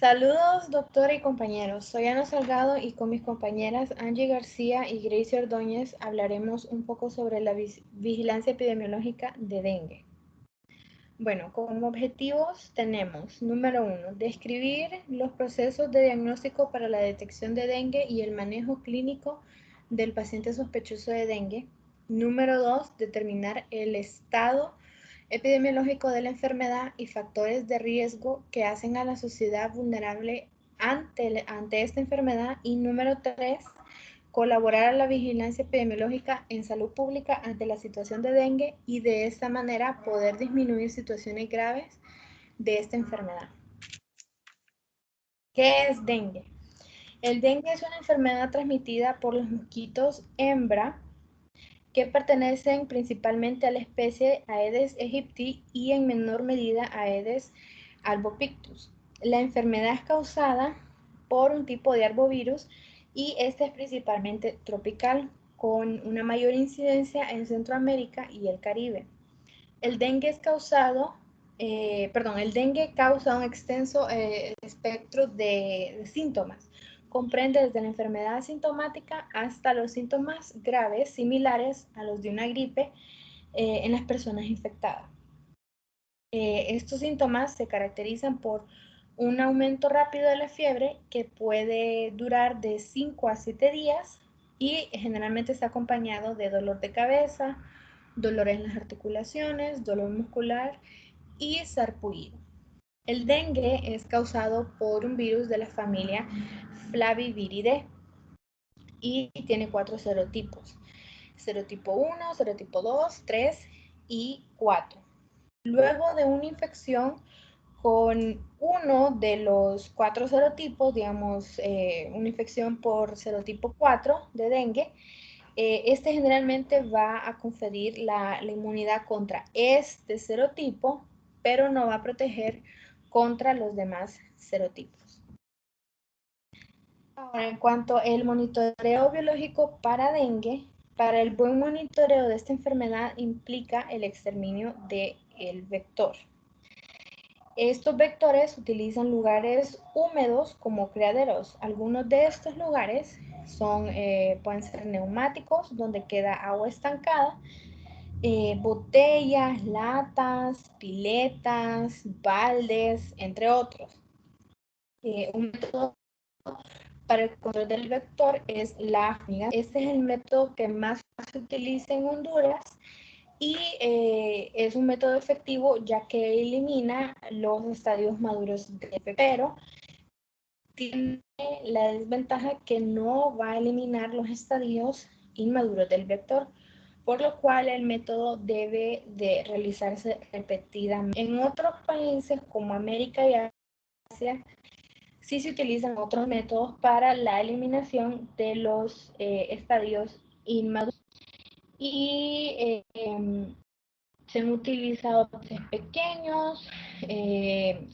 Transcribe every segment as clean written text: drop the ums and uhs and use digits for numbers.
Saludos, doctora y compañeros. Soy Ana Salgado y con mis compañeras Angie García y Gracie Ordóñez hablaremos un poco sobre la vigilancia epidemiológica de dengue. Bueno, como objetivos tenemos, número 1, describir los procesos de diagnóstico para la detección de dengue y el manejo clínico del paciente sospechoso de dengue. Número 2, determinar el estado epidemiológico de la enfermedad y factores de riesgo que hacen a la sociedad vulnerable ante esta enfermedad. Y número 3, colaborar a la vigilancia epidemiológica en salud pública ante la situación de dengue y de esta manera poder disminuir situaciones graves de esta enfermedad. ¿Qué es dengue? El dengue es una enfermedad transmitida por los mosquitos hembra que pertenecen principalmente a la especie Aedes aegypti y en menor medida a Aedes albopictus. La enfermedad es causada por un tipo de arbovirus y este es principalmente tropical, con una mayor incidencia en Centroamérica y el Caribe. El dengue causa un extenso espectro de síntomas. Comprende desde la enfermedad asintomática hasta los síntomas graves similares a los de una gripe en las personas infectadas. Estos síntomas se caracterizan por un aumento rápido de la fiebre que puede durar de 5 a 7 días y generalmente está acompañado de dolor de cabeza, dolor en las articulaciones, dolor muscular y sarpullido. El dengue es causado por un virus de la familia Flaviviridae y tiene 4 serotipos. Serotipo 1, serotipo 2, 3 y 4. Luego de una infección con uno de los 4 serotipos, digamos una infección por serotipo 4 de dengue, este generalmente va a conferir la inmunidad contra este serotipo, pero no va a proteger contra los demás serotipos. Ahora, en cuanto al monitoreo biológico para dengue, para el buen monitoreo de esta enfermedad implica el exterminio del vector. Estos vectores utilizan lugares húmedos como criaderos. Algunos de estos lugares pueden ser neumáticos, donde queda agua estancada, botellas, latas, piletas, baldes, entre otros. Un método para el control del vector es la fumigación. Este es el método que más se utiliza en Honduras y es un método efectivo ya que elimina los estadios maduros del vector, pero tiene la desventaja que no va a eliminar los estadios inmaduros del vector, por lo cual el método debe de realizarse repetidamente. En otros países como América y Asia, sí se utilizan otros métodos para la eliminación de los estadios inmaduros y se han utilizado peces pequeños,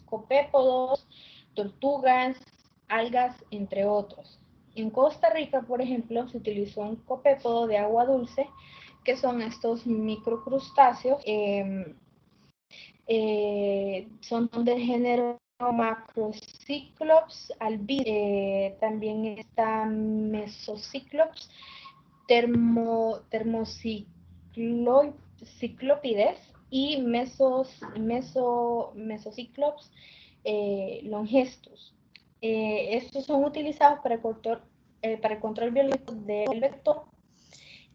copépodos, tortugas, algas, entre otros. En Costa Rica, por ejemplo, se utilizó un copépodo de agua dulce, que son estos microcrustáceos, son del género Macrociclops albida, también está Mesociclops termociclopides y Mesociclops longestus. Estos son utilizados para el control biológico del vector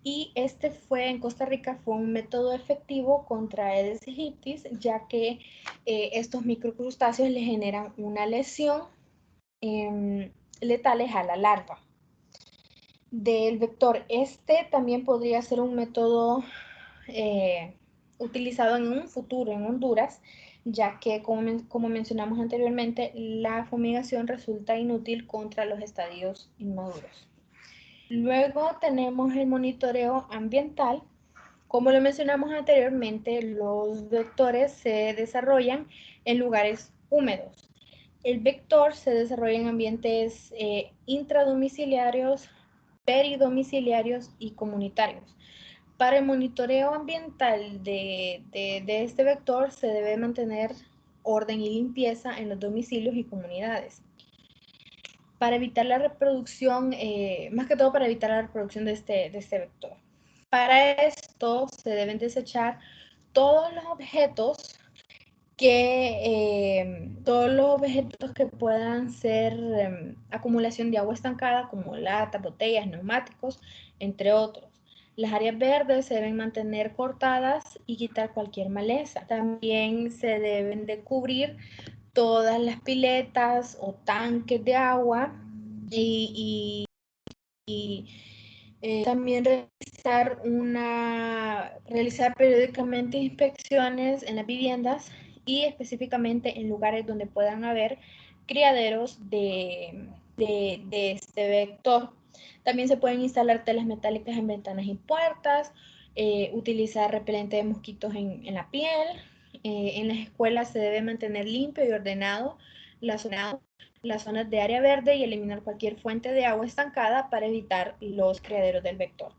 y en Costa Rica fue un método efectivo contra Aedes aegypti, ya que estos microcrustáceos le generan una lesión letales a la larva del vector. Este también podría ser un método utilizado en un futuro en Honduras, ya que como mencionamos anteriormente, la fumigación resulta inútil contra los estadios inmaduros. Luego tenemos el monitoreo ambiental. Como lo mencionamos anteriormente, los vectores se desarrollan en lugares húmedos. El vector se desarrolla en ambientes intradomiciliarios, peridomiciliarios y comunitarios. Para el monitoreo ambiental de este vector se debe mantener orden y limpieza en los domicilios y comunidades. Para evitar la reproducción, más que todo para evitar la reproducción de este vector. Para esto se deben desechar todos los objetos que puedan ser acumulación de agua estancada, como latas, botellas, neumáticos, entre otros. Las áreas verdes se deben mantener cortadas y quitar cualquier maleza. También se deben de cubrir todas las piletas o tanques de agua y también realizar periódicamente inspecciones en las viviendas y específicamente en lugares donde puedan haber criaderos de este vector. También se pueden instalar telas metálicas en ventanas y puertas, utilizar repelente de mosquitos en la piel. En las escuelas se debe mantener limpio y ordenado las zonas de área verde y eliminar cualquier fuente de agua estancada para evitar los criaderos del vector.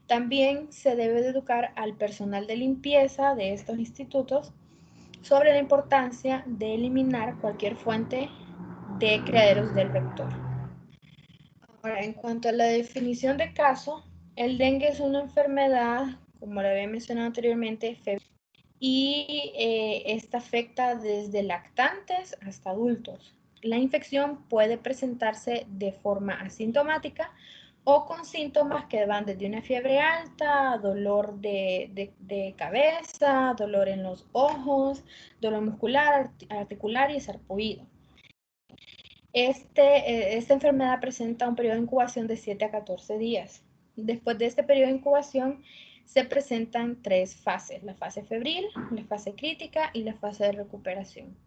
También se debe de educar al personal de limpieza de estos institutos sobre la importancia de eliminar cualquier fuente de criaderos del vector. Ahora, en cuanto a la definición de caso, el dengue es una enfermedad, como lo había mencionado anteriormente, febril, y esta afecta desde lactantes hasta adultos. La infección puede presentarse de forma asintomática o con síntomas que van desde una fiebre alta, dolor de cabeza, dolor en los ojos, dolor muscular, articular y sarpullido. Esta enfermedad presenta un periodo de incubación de 7 a 14 días. Después de este periodo de incubación se presentan 3 fases: la fase febril, la fase crítica y la fase de recuperación.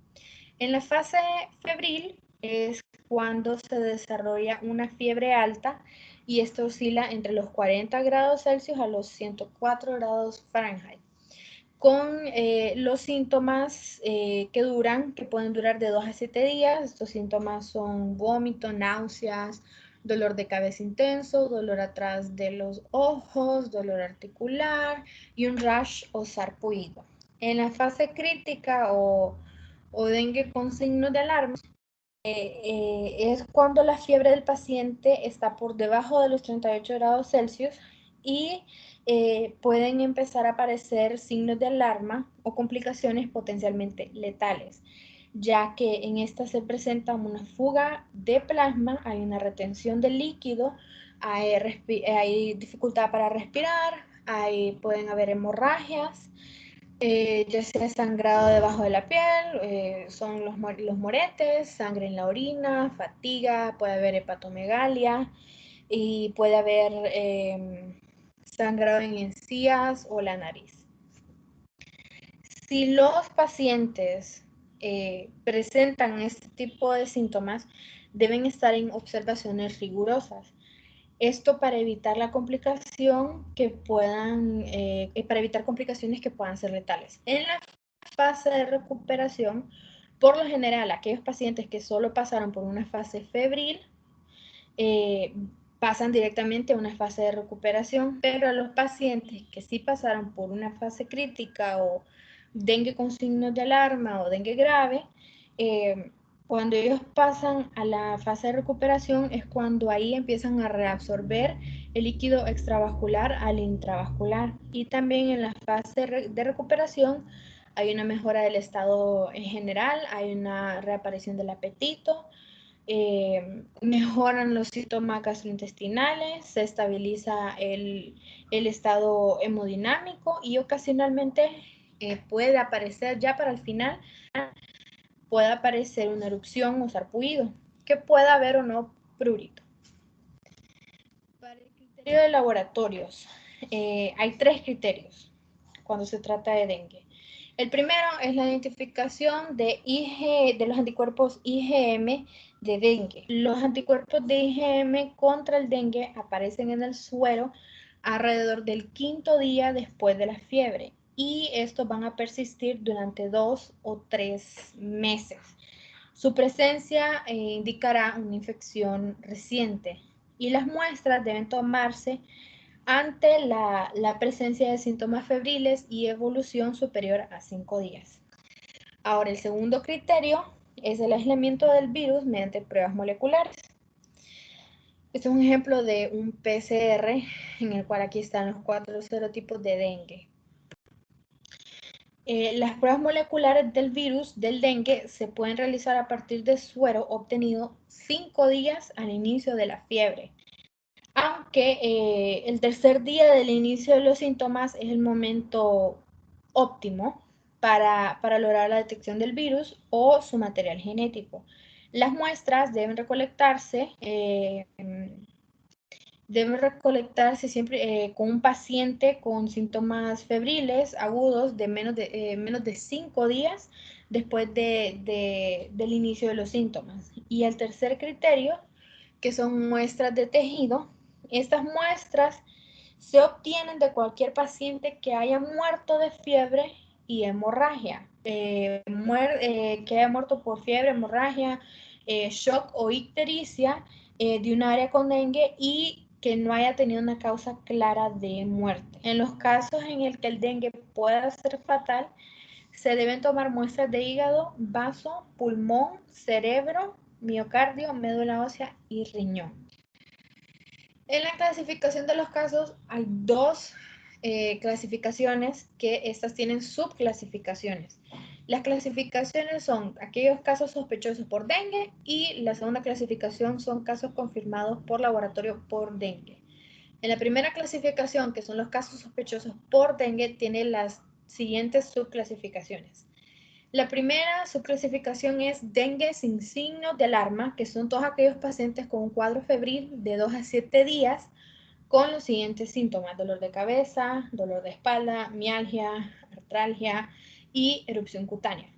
En la fase febril es cuando se desarrolla una fiebre alta y esto oscila entre los 40 grados Celsius a los 104 grados Fahrenheit, con los síntomas que pueden durar de 2 a 7 días. Estos síntomas son vómito, náuseas, dolor de cabeza intenso, dolor atrás de los ojos, dolor articular y un rash o sarpullido. En la fase crítica o dengue con signos de alarma, es cuando la fiebre del paciente está por debajo de los 38 grados Celsius y pueden empezar a aparecer signos de alarma o complicaciones potencialmente letales, ya que en esta se presenta una fuga de plasma, hay una retención de líquido, hay dificultad para respirar, pueden haber hemorragias, ya sea sangrado debajo de la piel, son los moretes, sangre en la orina, fatiga, puede haber hepatomegalia y puede haber sangrado en encías o la nariz. Si los pacientes presentan este tipo de síntomas, deben estar en observaciones rigurosas. Esto para evitar la complicación para evitar complicaciones que puedan ser letales. En la fase de recuperación, por lo general, aquellos pacientes que solo pasaron por una fase febril pasan directamente a una fase de recuperación, pero a los pacientes que sí pasaron por una fase crítica o dengue con signos de alarma o dengue grave, cuando ellos pasan a la fase de recuperación es cuando ahí empiezan a reabsorber el líquido extravascular al intravascular. Y también en la fase de recuperación hay una mejora del estado en general, hay una reaparición del apetito, mejoran los síntomas gastrointestinales, se estabiliza el estado hemodinámico y ocasionalmente puede aparecer ya para el final, puede aparecer una erupción o sarpullido, que pueda haber o no prurito. Para el criterio de laboratorios, hay 3 criterios cuando se trata de dengue. El primero es la identificación de los anticuerpos IgM de dengue. Los anticuerpos de IgM contra el dengue aparecen en el suero alrededor del 5º día después de la fiebre y estos van a persistir durante 2 o 3 meses. Su presencia indicará una infección reciente y las muestras deben tomarse ante la presencia de síntomas febriles y evolución superior a 5 días. Ahora, el segundo criterio es el aislamiento del virus mediante pruebas moleculares. Este es un ejemplo de un PCR en el cual aquí están los 4 serotipos de dengue. Las pruebas moleculares del virus del dengue se pueden realizar a partir de suero obtenido 5 días al inicio de la fiebre. Aunque el tercer día del inicio de los síntomas es el momento óptimo para lograr la detección del virus o su material genético. Las muestras deben recolectarse siempre con un paciente con síntomas febriles agudos de menos de 5 días después del inicio de los síntomas. Y el tercer criterio, que son muestras de tejido, estas muestras se obtienen de cualquier paciente que haya muerto de fiebre y hemorragia, que haya muerto por fiebre, hemorragia, shock o ictericia de un área con dengue y que no haya tenido una causa clara de muerte. En los casos en el que el dengue pueda ser fatal, se deben tomar muestras de hígado, vaso, pulmón, cerebro, miocardio, médula ósea y riñón. En la clasificación de los casos hay dos clasificaciones que estas tienen subclasificaciones. Las clasificaciones son aquellos casos sospechosos por dengue y la segunda clasificación son casos confirmados por laboratorio por dengue. En la primera clasificación, que son los casos sospechosos por dengue, tiene las siguientes subclasificaciones. La primera subclasificación es dengue sin signos de alarma, que son todos aquellos pacientes con un cuadro febril de 2 a 7 días con los siguientes síntomas: dolor de cabeza, dolor de espalda, mialgia, artralgia y erupción cutánea.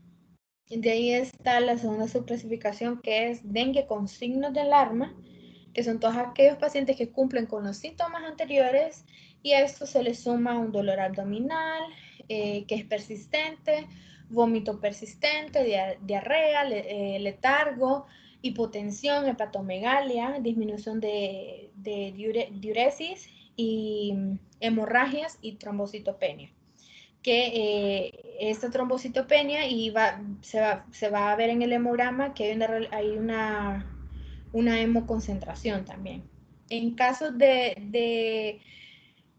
De ahí está la segunda subclasificación, que es dengue con signos de alarma, que son todos aquellos pacientes que cumplen con los síntomas anteriores y a esto se le suma un dolor abdominal que es persistente, vómito persistente, diarrea, letargo, hipotensión, hepatomegalia, disminución de diuresis y hemorragias y trombocitopenia. Que esta trombocitopenia se va a ver en el hemograma que hay una hemoconcentración también. En casos de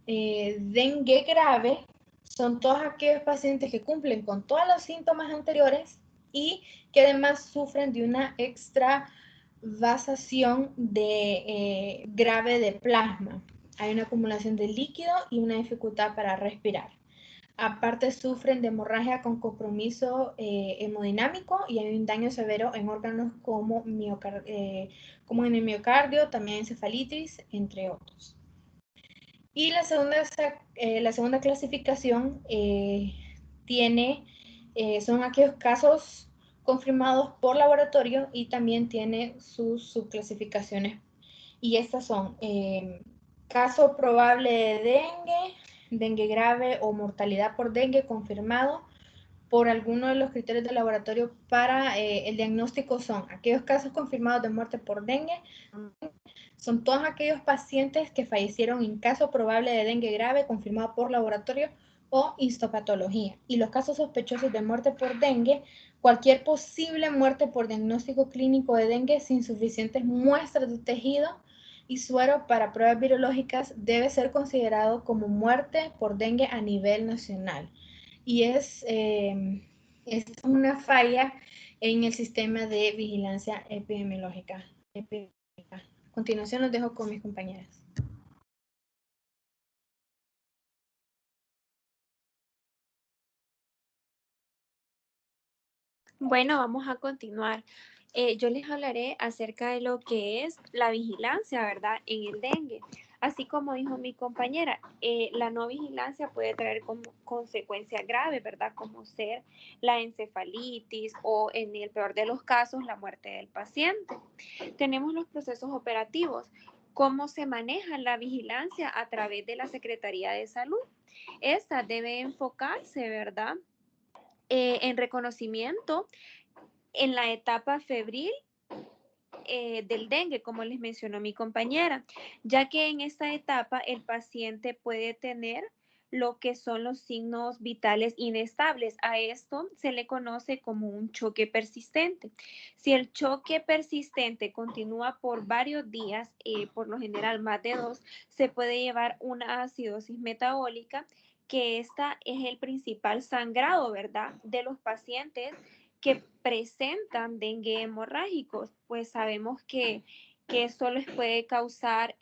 dengue grave, son todos aquellos pacientes que cumplen con todos los síntomas anteriores y que además sufren de una extravasación grave de plasma. Hay una acumulación de líquido y una dificultad para respirar. Aparte sufren de hemorragia con compromiso hemodinámico y hay un daño severo en órganos como en el miocardio, también encefalitis, entre otros. Y la segunda clasificación son aquellos casos confirmados por laboratorio y también tiene sus subclasificaciones. Y estas son caso probable de dengue, dengue grave o mortalidad por dengue confirmado por alguno de los criterios de laboratorio para el diagnóstico. Son aquellos casos confirmados de muerte por dengue, son todos aquellos pacientes que fallecieron en caso probable de dengue grave confirmado por laboratorio o histopatología. Y los casos sospechosos de muerte por dengue, cualquier posible muerte por diagnóstico clínico de dengue sin suficientes muestras de tejido y suero para pruebas virológicas debe ser considerado como muerte por dengue a nivel nacional. Y es una falla en el sistema de vigilancia epidemiológica. A continuación los dejo con mis compañeras. Bueno, vamos a continuar. Yo les hablaré acerca de lo que es la vigilancia, ¿verdad? En el dengue. Así como dijo mi compañera, la no vigilancia puede traer como consecuencias graves, ¿verdad? Como ser la encefalitis o, en el peor de los casos, la muerte del paciente. Tenemos los procesos operativos. ¿Cómo se maneja la vigilancia a través de la Secretaría de Salud? Esta debe enfocarse, ¿verdad? En reconocimiento en la etapa febril del dengue, como les mencionó mi compañera, ya que en esta etapa el paciente puede tener lo que son los signos vitales inestables. A esto se le conoce como un choque persistente. Si el choque persistente continúa por varios días, por lo general más de 2, se puede llevar una acidosis metabólica, que esta es el principal sangrado, ¿verdad?, de los pacientes que presentan dengue hemorrágicos, pues sabemos que esto les puede causar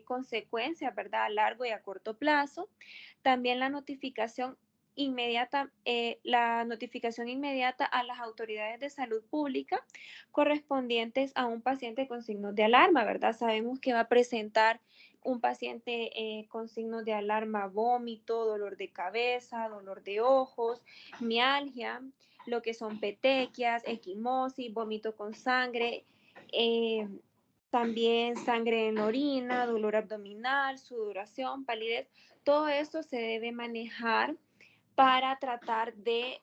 consecuencias, ¿verdad?, a largo y a corto plazo. También la notificación inmediata a las autoridades de salud pública correspondientes a un paciente con signos de alarma, ¿verdad? Sabemos que va a presentar un paciente con signos de alarma, vómito, dolor de cabeza, dolor de ojos, mialgia, lo que son petequias, equimosis, vómito con sangre, también sangre en la orina, dolor abdominal, sudoración, palidez. Todo esto se debe manejar para tratar de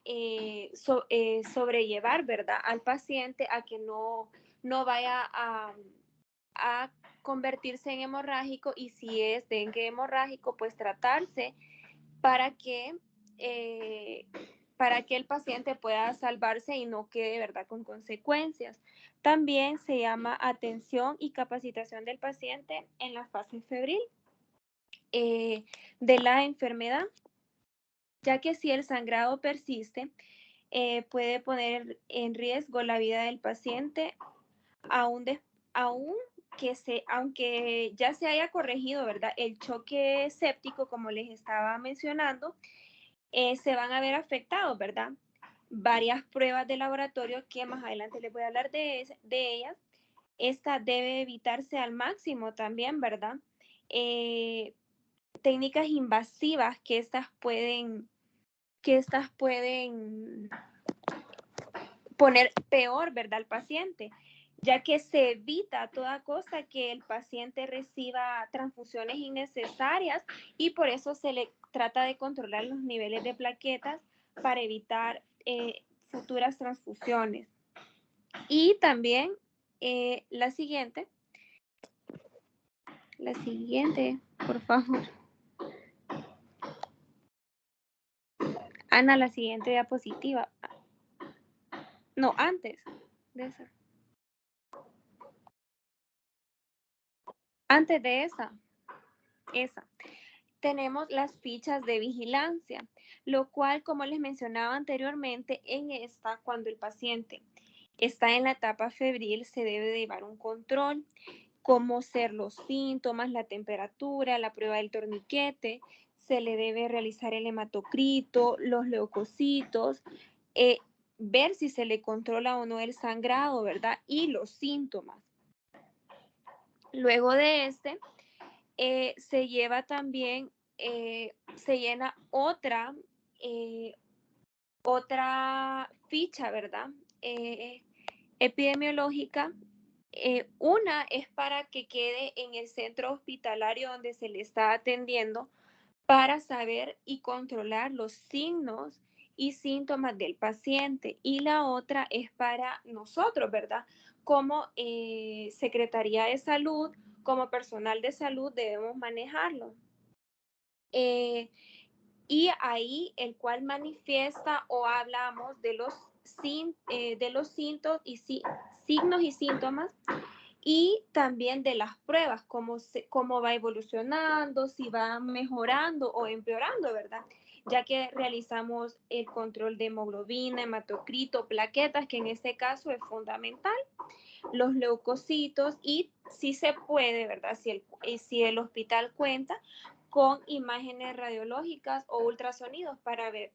sobrellevar, ¿verdad?, al paciente a que no vaya a convertirse en hemorrágico, y si es dengue hemorrágico, pues tratarse para que el paciente pueda salvarse y no quede, ¿verdad?, con consecuencias. También se llama atención y capacitación del paciente en la fase febril de la enfermedad, ya que si el sangrado persiste, puede poner en riesgo la vida del paciente, aunque ya se haya corregido, ¿verdad?, el choque séptico, como les estaba mencionando, se van a ver afectados, ¿verdad? Varias pruebas de laboratorio que más adelante les voy a hablar de ellas. Esta debe evitarse al máximo también, ¿verdad? Técnicas invasivas que estas pueden poner peor, ¿verdad?, al paciente, ya que se evita a toda costa que el paciente reciba transfusiones innecesarias, y por eso se le trata de controlar los niveles de plaquetas para evitar futuras transfusiones. Y también la siguiente, por favor. Ana, la siguiente diapositiva. No, antes de esa. Antes de esa. Tenemos las fichas de vigilancia, lo cual, como les mencionaba anteriormente, en esta, cuando el paciente está en la etapa febril, se debe de llevar un control, cómo ser los síntomas, la temperatura, la prueba del torniquete, se le debe realizar el hematocrito, los leucocitos, ver si se le controla o no el sangrado, ¿verdad?, y los síntomas. Luego de se lleva también, se llena otra ficha, ¿verdad?, epidemiológica. Una es para que quede en el centro hospitalario donde se le está atendiendo, para saber y controlar los signos y síntomas del paciente. Y la otra es para nosotros, ¿verdad? Como Secretaría de Salud, como personal de salud, debemos manejarlo. Y ahí el cual manifiesta o hablamos de los signos y síntomas, y también de las pruebas, cómo va evolucionando, si va mejorando o empeorando, ¿verdad? Ya que realizamos el control de hemoglobina, hematocrito, plaquetas, que en este caso es fundamental, los leucocitos, y si se puede, ¿verdad?, si el hospital cuenta con imágenes radiológicas o ultrasonidos para ver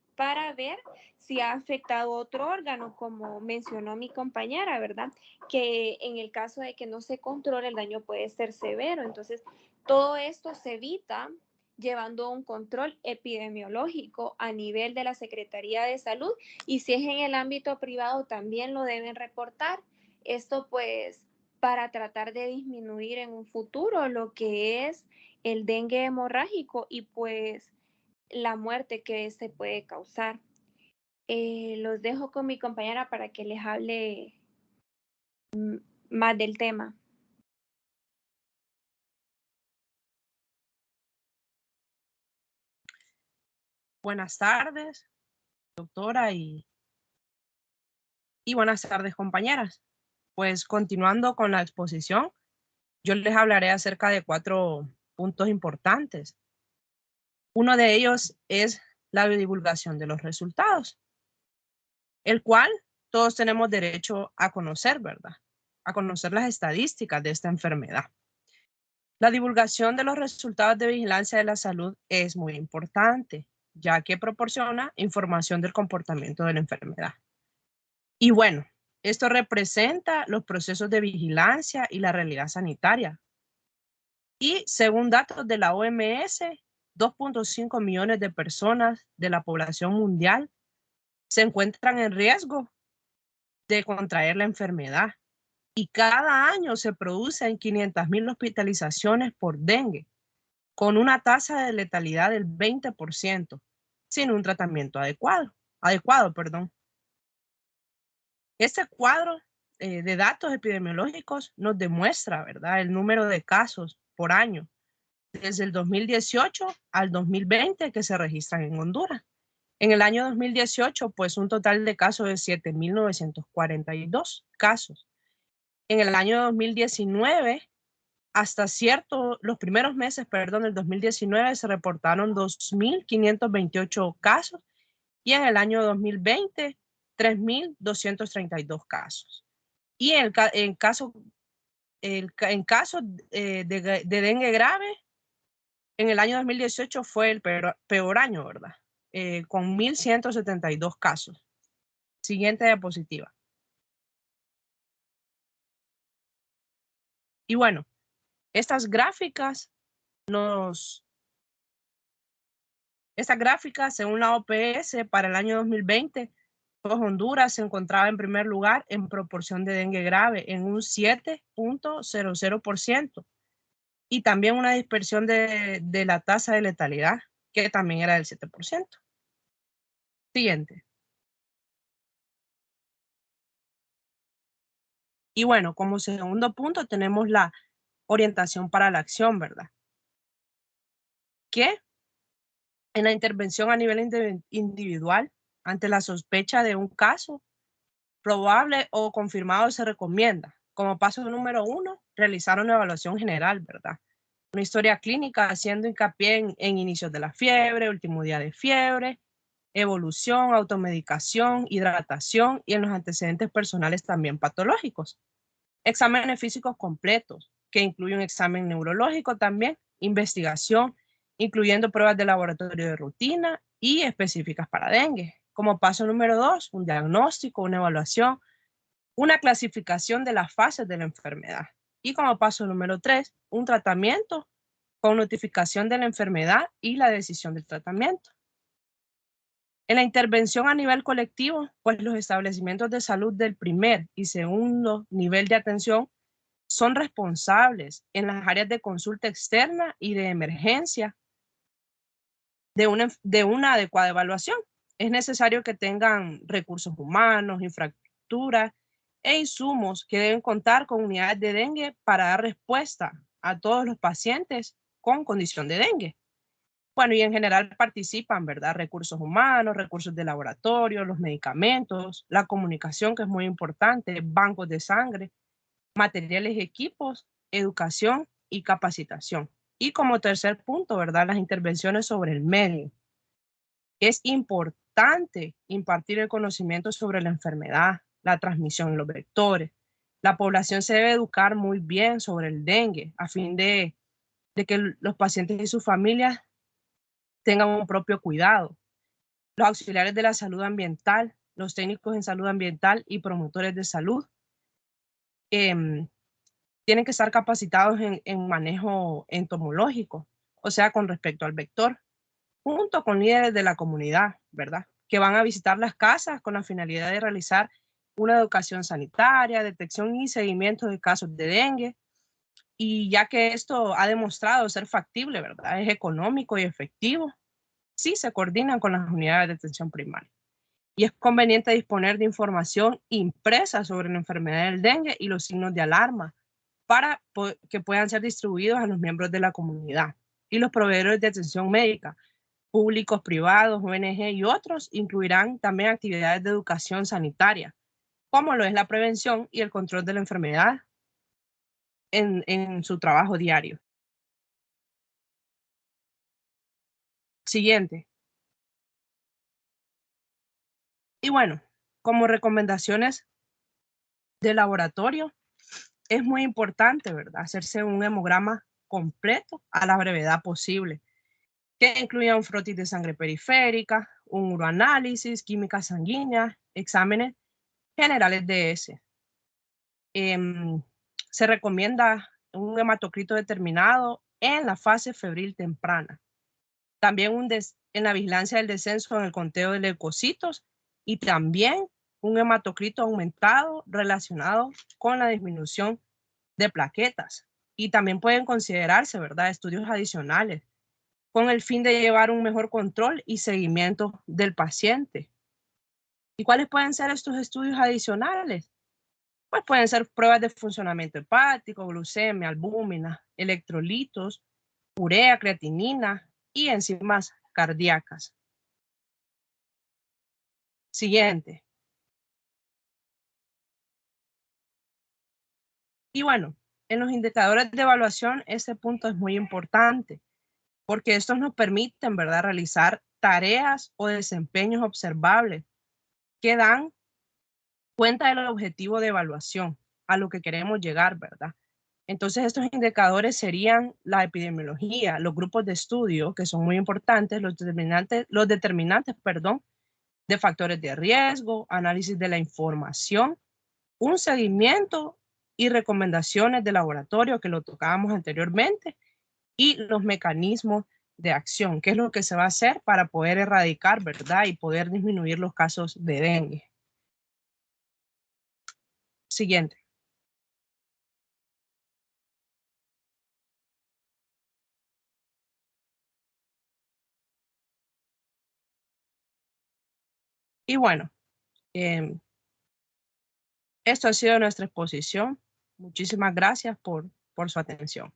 si ha afectado otro órgano, como mencionó mi compañera, ¿verdad?, que en el caso de que no se controle, el daño puede ser severo. Entonces, todo esto se evita llevando un control epidemiológico a nivel de la Secretaría de Salud, y si es en el ámbito privado, también lo deben reportar. Esto pues para tratar de disminuir en un futuro lo que es el dengue hemorrágico y pues la muerte que se puede causar. Los dejo con mi compañera para que les hable más del tema. Buenas tardes, doctora, y buenas tardes, compañeras. Pues continuando con la exposición, yo les hablaré acerca de 4 puntos importantes. Uno de ellos es la divulgación de los resultados, el cual todos tenemos derecho a conocer, ¿verdad? A conocer las estadísticas de esta enfermedad. La divulgación de los resultados de vigilancia de la salud es muy importante, ya que proporciona información del comportamiento de la enfermedad. Y bueno, esto representa los procesos de vigilancia y la realidad sanitaria. Y según datos de la OMS, 2.5 millones de personas de la población mundial se encuentran en riesgo de contraer la enfermedad. Y cada año se producen 500,000 hospitalizaciones por dengue, con una tasa de letalidad del 20%, sin un tratamiento adecuado. Este cuadro de datos epidemiológicos nos demuestra, ¿verdad?, el número de casos por año desde el 2018 al 2020 que se registran en Honduras. En el año 2018, pues un total de casos de 7,942 casos. En el año 2019, los primeros meses, del 2019 se reportaron 2,528 casos y en el año 2020, 3,232 casos. Y en caso de dengue grave, en el año 2018 fue el peor año, ¿verdad? Con 1,172 casos. Siguiente diapositiva. Y bueno, estas gráficas, según la OPS, para el año 2020, pues Honduras se encontraba en primer lugar en proporción de dengue grave, en un 7.00%, y también una dispersión de la tasa de letalidad, que también era del 7%. Siguiente. Y bueno, como segundo punto tenemos la orientación para la acción, ¿verdad? Que en la intervención a nivel individual, ante la sospecha de un caso probable o confirmado, se recomienda, como paso número 1, realizar una evaluación general, ¿verdad? Una historia clínica haciendo hincapié en inicios de la fiebre, último día de fiebre, evolución, automedicación, hidratación y en los antecedentes personales también patológicos. Exámenes físicos completos, que incluye un examen neurológico también, investigación, incluyendo pruebas de laboratorio de rutina y específicas para dengue. Como paso número 2, un diagnóstico, una evaluación, una clasificación de las fases de la enfermedad. Y como paso número 3, un tratamiento con notificación de la enfermedad y la decisión del tratamiento. En la intervención a nivel colectivo, pues los establecimientos de salud del primer y segundo nivel de atención son responsables en las áreas de consulta externa y de emergencia de una adecuada evaluación. Es necesario que tengan recursos humanos, infraestructura e insumos que deben contar con unidades de dengue para dar respuesta a todos los pacientes con condición de dengue. Bueno, y en general participan, ¿verdad? Recursos humanos, recursos de laboratorio, los medicamentos, la comunicación, que es muy importante, bancos de sangre, materiales y equipos, educación y capacitación. Y como tercer punto, ¿verdad? Las intervenciones sobre el medio. Es importante impartir el conocimiento sobre la enfermedad, la transmisión y los vectores. La población se debe educar muy bien sobre el dengue a fin de que los pacientes y sus familias tengan un propio cuidado. Los auxiliares de la salud ambiental, los técnicos en salud ambiental y promotores de salud tienen que estar capacitados en manejo entomológico, o sea, con respecto al vector, junto con líderes de la comunidad, ¿verdad? Que van a visitar las casas con la finalidad de realizar una educación sanitaria, detección y seguimiento de casos de dengue, y ya que esto ha demostrado ser factible, ¿verdad? Es económico y efectivo, sí se coordinan con las unidades de atención primaria. Y es conveniente disponer de información impresa sobre la enfermedad del dengue y los signos de alarma para que puedan ser distribuidos a los miembros de la comunidad y los proveedores de atención médica, públicos, privados, ONG y otros incluirán también actividades de educación sanitaria, como lo es la prevención y el control de la enfermedad en su trabajo diario. Siguiente. Y bueno, como recomendaciones de laboratorio, es muy importante, ¿verdad?, hacerse un hemograma completo a la brevedad posible, que incluya un frotis de sangre periférica, un uroanálisis, química sanguínea, exámenes generales de ese. Se recomienda un hematocrito determinado en la fase febril temprana. También en la vigilancia del descenso en el conteo de leucocitos y también un hematocrito aumentado relacionado con la disminución de plaquetas. Y también pueden considerarse, ¿verdad?, estudios adicionales con el fin de llevar un mejor control y seguimiento del paciente. ¿Y cuáles pueden ser estos estudios adicionales? Pues pueden ser pruebas de funcionamiento hepático, glucemia, albúmina, electrolitos, urea, creatinina y enzimas cardíacas. Siguiente. Y bueno, en los indicadores de evaluación, este punto es muy importante porque estos nos permiten, ¿verdad?, realizar tareas o desempeños observables que dan cuenta del objetivo de evaluación a lo que queremos llegar, ¿verdad? Entonces, estos indicadores serían la epidemiología, los grupos de estudio, que son muy importantes, los determinantes, de factores de riesgo, análisis de la información, un seguimiento y recomendaciones de laboratorio, que lo tocábamos anteriormente, y los mecanismos de acción, qué es lo que se va a hacer para poder erradicar, ¿verdad?, y poder disminuir los casos de dengue. Siguiente. Y bueno, esto ha sido nuestra exposición. Muchísimas gracias por su atención.